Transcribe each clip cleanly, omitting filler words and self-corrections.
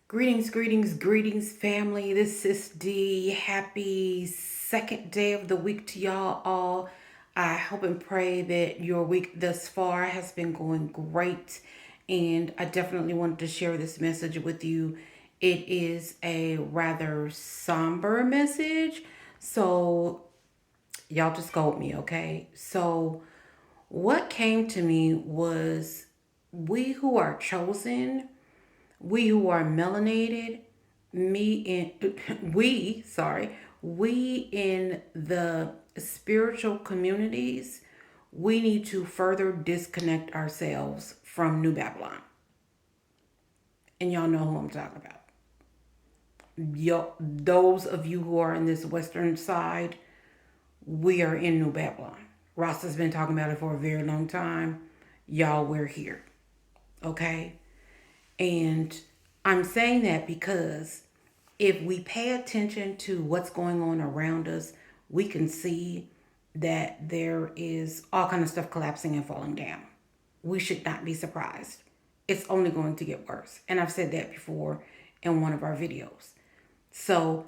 Greetings, greetings, greetings, family. This is the happy second day of the week to y'all all. I hope and pray that your week thus far has been going great. And I definitely wanted to share this message with you. It is a rather somber message. So, y'all just go with me, okay? So, what came to me was we who are chosen, we who are melanated, me in we in the spiritual communities, we need to further disconnect ourselves from New Babylon. And y'all know who I'm talking about. Those of you who are in this western side, we are in New Babylon. Ross has been talking about it for a very long time. Y'all, we're here. Okay? And I'm saying that because if we pay attention to what's going on around us, we can see that there is all kind of stuff collapsing and falling down. We should not be surprised. It's only going to get worse. And I've said that before in one of our videos. So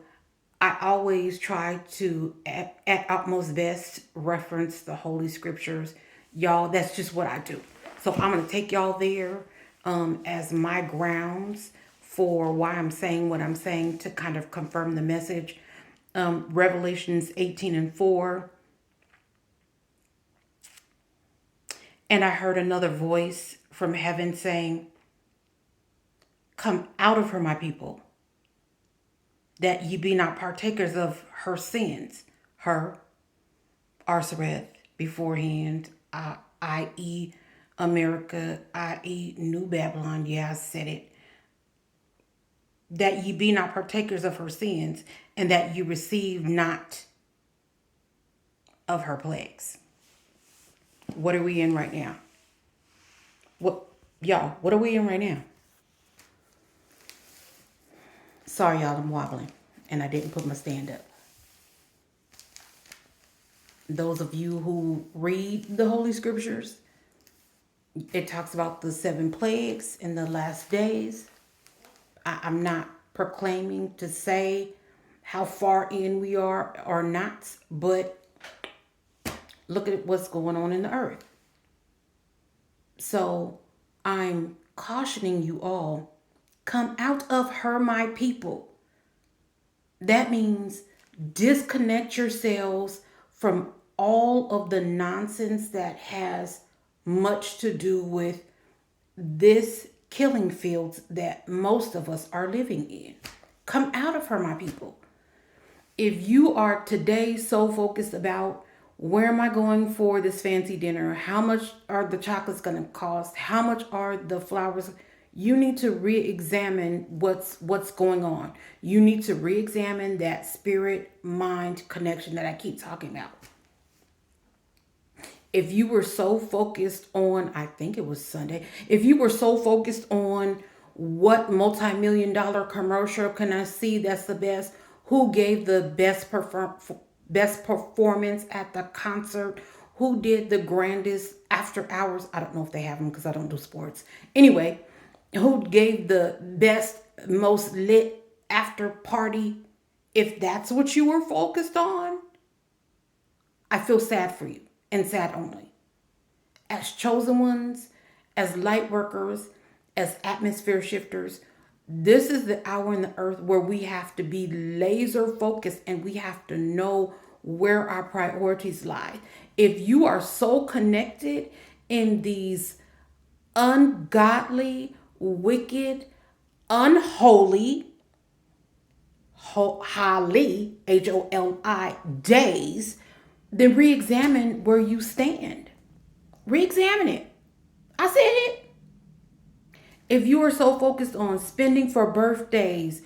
I always try to, at utmost best, reference the Holy Scriptures. Y'all, that's just what I do. So I'm going to take y'all there as my grounds for why I'm saying what I'm saying to kind of confirm the message. Revelations 18:4. And I heard another voice from heaven saying, "Come out of her, my people, that ye be not partakers of her sins." Her, Arsareth, beforehand, i.e. Amerikkka, i.e. New Babylon. Yeah, I said it. That ye be not partakers of her sins, and that you receive not of her plagues. What are we in right now? What are we in right now? Sorry, y'all, I'm wobbling, and I didn't put my stand up. Those of you who read the Holy Scriptures, it talks about the 7 plagues in the last days. I'm not proclaiming to say how far in we are or not, but look at what's going on in the earth. So I'm cautioning you all, come out of her, my people. That means disconnect yourselves from all of the nonsense that has much to do with this killing fields that most of us are living in. Come out of her, my people. If you are today so focused about where am I going for this fancy dinner, how much are the chocolates going to cost, how much are the flowers, you need to re-examine what's going on. You need to re-examine that spirit mind connection that I keep talking about. If you were so focused on, I think it was Sunday, if you were so focused on what multi-million dollar commercial can I see that's the best, who gave the best performance at the concert, who did the grandest after hours, I don't know if they have them because I don't do sports. Anyway, who gave the best, most lit after party, if that's what you were focused on, I feel sad for you and sad only. As chosen ones, as light workers, as atmosphere shifters, this is the hour in the earth where we have to be laser focused and we have to know where our priorities lie. If you are so connected in these ungodly, wicked, unholy, holy, HOLI days, then re-examine where you stand. Re-examine it. I said it. If you are so focused on spending for birthdays,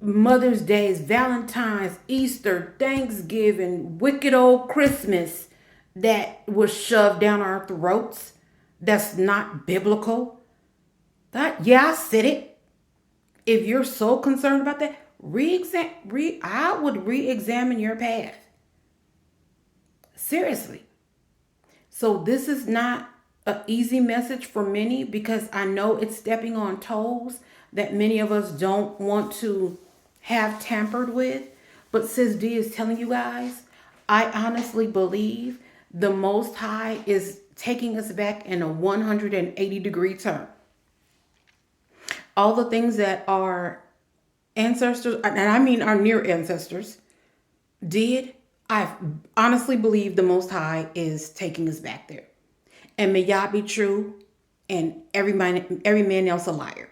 Mother's Days, Valentine's, Easter, Thanksgiving, wicked old Christmas that was shoved down our throats, that's not biblical. I said it. If you're so concerned about that, I would re-examine your path. Seriously. So this is not a easy message for many because I know it's stepping on toes that many of us don't want to have tampered with. But Sis D is telling you guys, I honestly believe the Most High is taking us back in a 180-degree turn. All the things that our ancestors, and I mean our near ancestors, did, I honestly believe the Most High is taking us back there. And may Yah be true and every man else a liar.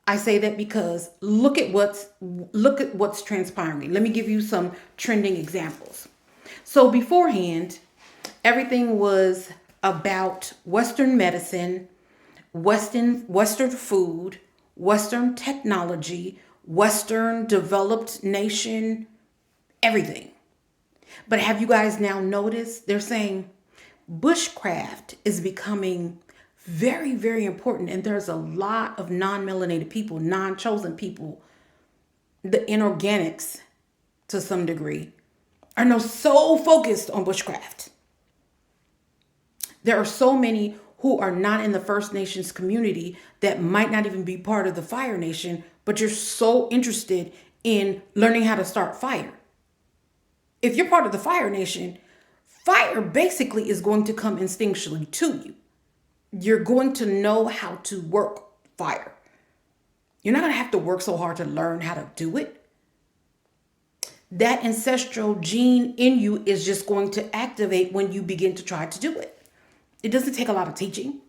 I say that because look at what's transpiring. Let me give you some trending examples. So beforehand, everything was about Western medicine, Western food, Western technology, Western developed nation, everything. But have you guys now noticed they're saying bushcraft is becoming very, very important. And there's a lot of non-melanated people, non-chosen people, the inorganics to some degree, are now so focused on bushcraft. There are so many who are not in the First Nations community that might not even be part of the Fire Nation, but you're so interested in learning how to start fire. If you're part of the Fire Nation, fire basically is going to come instinctually to you. You're going to know how to work fire. You're not going to have to work so hard to learn how to do it. That ancestral gene in you is just going to activate when you begin to try to do it. It doesn't take a lot of teaching.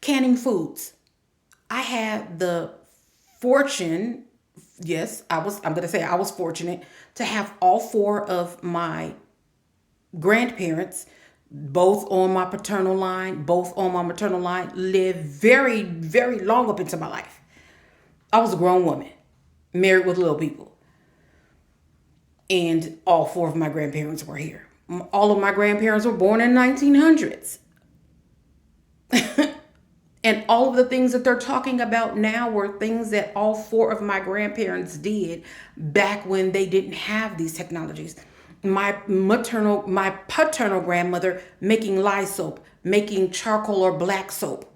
Canning foods. I had the fortune, yes, I'm going to say I was fortunate to have all four of my grandparents, both on my paternal line, both on my maternal line, live very, very long up into my life. I was a grown woman, married with little people. And all four of my grandparents were here. All of my grandparents were born in 1900s. And all of the things that they're talking about now were things that all four of my grandparents did back when they didn't have these technologies. My paternal grandmother making lye soap, making charcoal or black soap,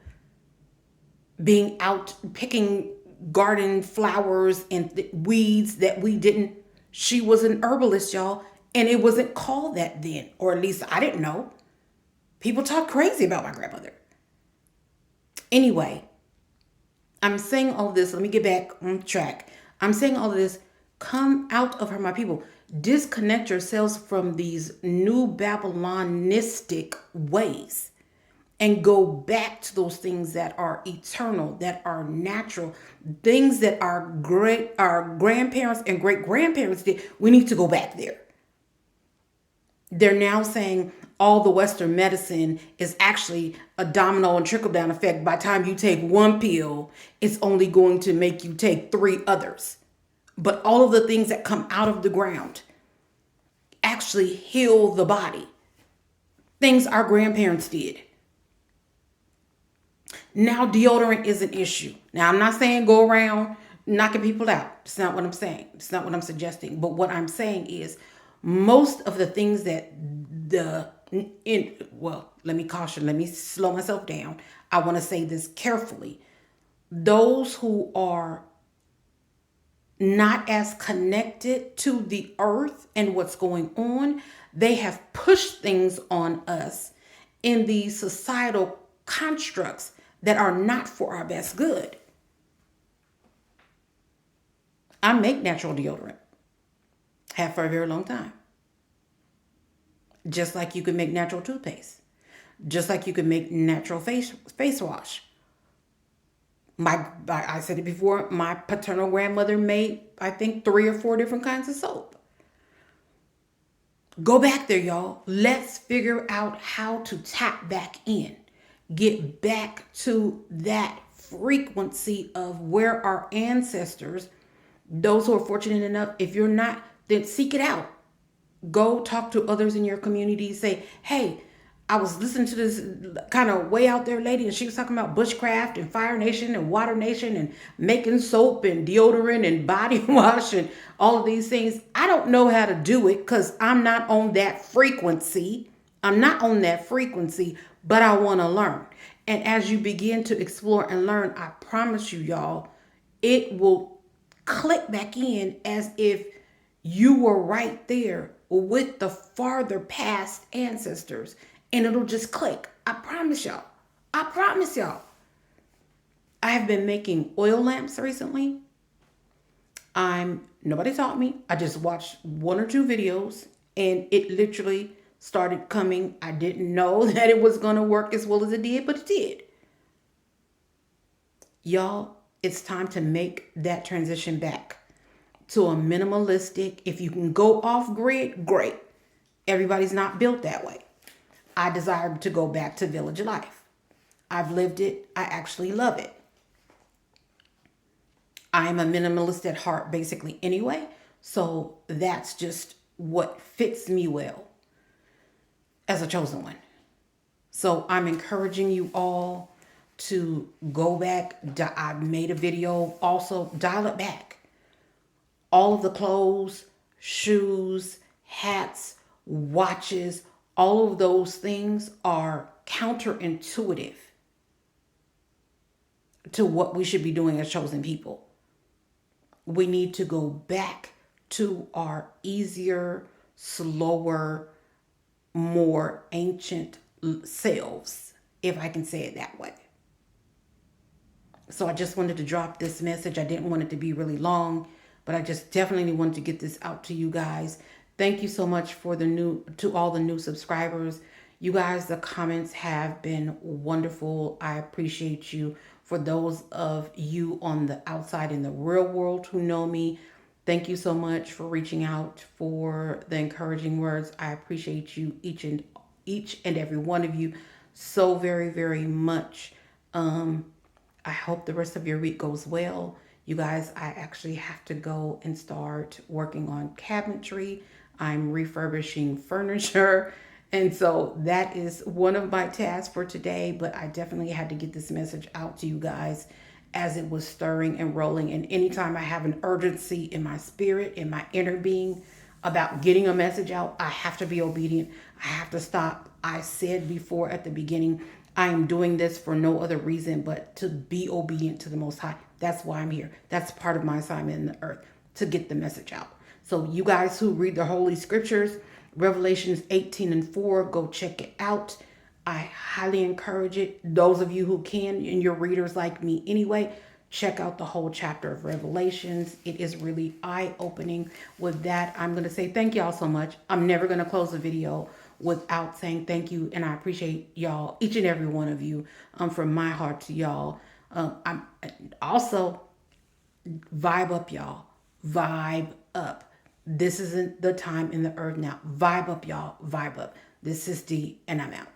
being out picking garden flowers and weeds that we didn't. She was an herbalist, y'all, and it wasn't called that then, or at least I didn't know. People talk crazy about my grandmother. Anyway, I'm saying all this. Let me get back on track. I'm saying all of this. Come out of her, my people. Disconnect yourselves from these new Babylonistic ways and go back to those things that are eternal, that are natural, things that our grandparents and great grandparents did. We need to go back there. They're now saying all the Western medicine is actually a domino and trickle down effect. By the time you take one pill, it's only going to make you take 3 others. But all of the things that come out of the ground actually heal the body. Things our grandparents did. Now deodorant is an issue. Now I'm not saying go around knocking people out. It's not what I'm saying. It's not what I'm suggesting. But what I'm saying is most of the things that let me caution, let me slow myself down. I want to say this carefully. Those who are not as connected to the earth and what's going on, they have pushed things on us in these societal constructs that are not for our best good. I make natural deodorant. Have for a very long time. Just like you can make natural toothpaste. Just like you can make natural face wash. I said it before, my paternal grandmother made, I think, 3 or 4 different kinds of soap. Go back there, y'all. Let's figure out how to tap back in. Get back to that frequency of where our ancestors, those who are fortunate enough, if you're not, then seek it out. Go talk to others in your community. Say, hey, I was listening to this kind of way out there lady, and she was talking about bushcraft and Fire Nation and Water Nation and making soap and deodorant and body wash and all of these things. I don't know how to do it because I'm not on that frequency. I'm not on that frequency, but I want to learn. And as you begin to explore and learn, I promise you, y'all, it will click back in as if you were right there with the farther past ancestors. And it'll just click. I promise y'all. I promise y'all. I have been making oil lamps recently. Nobody taught me. I just watched one or two videos and it literally started coming. I didn't know that it was going to work as well as it did, but it did. Y'all, it's time to make that transition back to a minimalistic. If you can go off grid, great. Everybody's not built that way. I desire to go back to village life. I've lived it. I actually love it. I am a minimalist at heart basically anyway. So that's just what fits me well as a chosen one. So I'm encouraging you all to go back. I made a video also, dial it back. All of the clothes, shoes, hats, watches, all of those things are counterintuitive to what we should be doing as chosen people. We need to go back to our easier, slower, more ancient selves, if I can say it that way. So I just wanted to drop this message. I didn't want it to be really long, but I just definitely wanted to get this out to you guys. Thank you so much for to all the new subscribers. You guys, the comments have been wonderful. I appreciate you. For those of you on the outside in the real world who know me, thank you so much for reaching out, for the encouraging words. I appreciate you, each and every one of you, so very, very much. I hope the rest of your week goes well. You guys, I actually have to go and start working on cabinetry. I'm refurbishing furniture. And so that is one of my tasks for today. But I definitely had to get this message out to you guys as it was stirring and rolling. And anytime I have an urgency in my spirit, in my inner being about getting a message out, I have to be obedient. I have to stop. I said before at the beginning, I am doing this for no other reason but to be obedient to the Most High. That's why I'm here. That's part of my assignment in the earth, to get the message out. So you guys who read the Holy Scriptures, Revelations 18:4, go check it out. I highly encourage it. Those of you who can, and your readers like me anyway, check out the whole chapter of Revelations. It is really eye-opening. With that, I'm going to say thank y'all so much. I'm never going to close the video without saying thank you, and I appreciate y'all, each and every one of you, from my heart to y'all. I'm also vibe up, y'all. Vibe up. This isn't the time in the earth now. Vibe up, y'all. Vibe up. This is D, and I'm out.